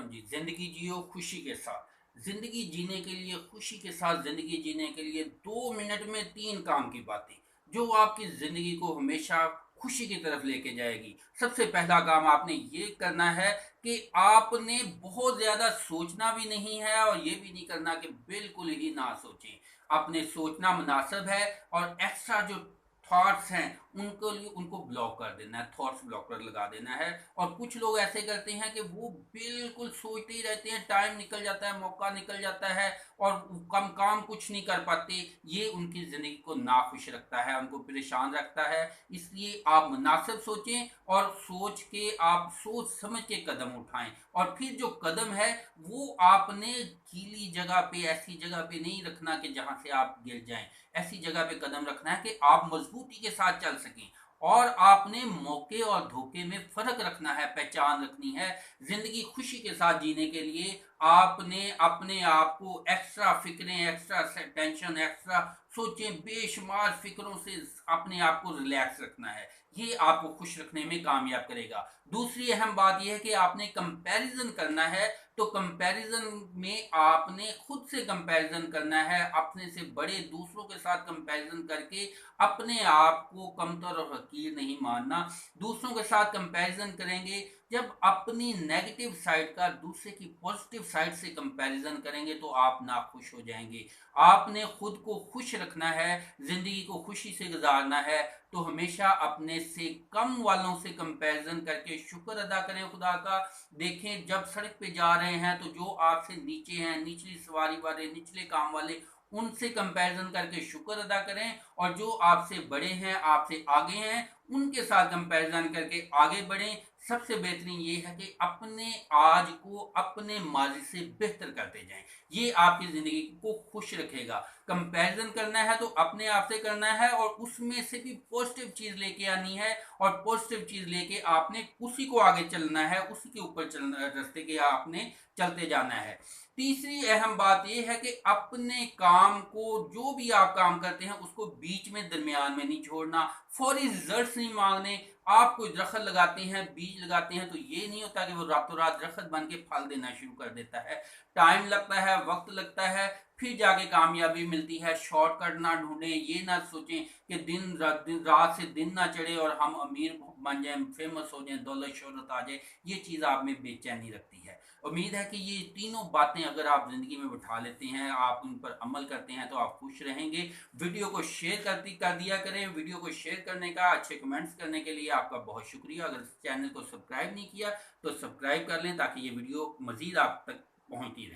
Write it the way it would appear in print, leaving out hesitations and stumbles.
जी, जिंदगी जियो खुशी के साथ। जिंदगी जीने के लिए, खुशी के साथ जिंदगी जीने के लिए 2 मिनट में 3 काम की बातें जो आपकी जिंदगी को हमेशा खुशी की तरफ लेके जाएगी। सबसे पहला काम आपने ये करना है कि आपने बहुत ज्यादा सोचना भी नहीं है और ये भी नहीं करना कि बिल्कुल ही ना सोचें। आपने सोचना मुनासिब है और एक्स्ट्रा जो थॉट्स हैं उनको उनको ब्लॉक कर देना है, थॉट्स ब्लॉकर लगा देना है। और कुछ लोग ऐसे करते हैं कि वो बिल्कुल सोचते ही रहते हैं, टाइम निकल जाता है, मौका निकल जाता है और कम काम कुछ नहीं कर पाते। ये उनकी ज़िंदगी को नाखुश रखता है, उनको परेशान रखता है। इसलिए आप मुनासिब सोचें और सोच के आप सोच समझ के कदम उठाएं। और फिर जो कदम है वो आपने गीली जगह पे, ऐसी जगह पे नहीं रखना कि जहां से आप गिर जाएं। ऐसी जगह पे कदम रखना है कि आप मजबूती के साथ चल सकें। और आपने मौके और धोखे में फर्क रखना है, पहचान रखनी है। जिंदगी खुशी के साथ जीने के लिए आपने अपने आप को एक्स्ट्रा फिक्रें, एक्स्ट्रा टेंशन, एक्स्ट्रा सोचें, बेशुमार फिक्रों से अपने आप को रिलैक्स रखना है। ये आपको खुश रखने में कामयाब करेगा। दूसरी अहम बात यह है कि आपने कंपैरिजन करना है। तो कंपैरिजन में आपने खुद से कंपैरिजन करना है, अपने से बड़े दूसरों के साथ कंपैरिजन करके अपने आप को कमतर और हकीर नहीं मानना। दूसरों के साथ कंपैरिजन करेंगे जब अपनी नेगेटिव साइड का दूसरे की पॉजिटिव साइड से कंपैरिजन करेंगे तो आप नाखुश हो जाएंगे। आपने खुद को खुश रखना है, जिंदगी को खुशी से गुजारना है। तो हमेशा अपने से कम वालों से कंपैरिजन करके शुक्र अदा करें खुदा का। देखें, जब सड़क पे जा रहे हैं तो जो आपसे नीचे हैं, निचली सवारी वाले, निचले काम वाले, उनसे कंपैरिजन करके शुक्र अदा करें। और जो आपसे बड़े हैं, आपसे आगे हैं, उनके साथ कंपैरिजन करके आगे बढ़ें। सबसे बेहतरीन ये है कि अपने आज को अपने माजी से बेहतर करते जाएं। ये आपकी जिंदगी को खुश रखेगा। कंपैरिजन करना है तो अपने आप से करना है और उसमें से भी पॉजिटिव चीज लेके आनी है। और पॉजिटिव चीज लेके आपने उसी को आगे चलना है, उसी के ऊपर चलना, रास्ते के आपने चलते जाना है। तीसरी अहम बात यह है कि अपने काम को, जो भी आप काम करते हैं उसको बीच में, दरमियान में नहीं छोड़ना। फौरी रिजल्ट नहीं मांगने। आप कोई दरख्त लगाते हैं, बीज लगाते हैं, तो ये नहीं होता कि वो रातों रात दरख्त बन के फल देना शुरू कर देता है। टाइम लगता है, वक्त लगता है, फिर जाके कामयाबी मिलती है। शॉर्टकट ना ढूंढें, ये ना सोचें कि दिन रात से दिन ना चढ़े और हम अमीर बन जाएं, फेमस हो जाएं, दौलत शोहरत आ जाए। ये चीज़ आप में बेचैनी रखती है। उम्मीद है कि ये तीनों बातें अगर आप ज़िंदगी में बिठा लेते हैं, आप उन पर अमल करते हैं, तो आप खुश रहेंगे। वीडियो को शेयर कर दिया करें। वीडियो को शेयर करने का, अच्छे कमेंट्स करने के लिए आपका बहुत शुक्रिया। अगर चैनल को सब्सक्राइब नहीं किया तो सब्सक्राइब कर लें ताकि ये वीडियो मज़ीद आप तक पहुँचती रहे।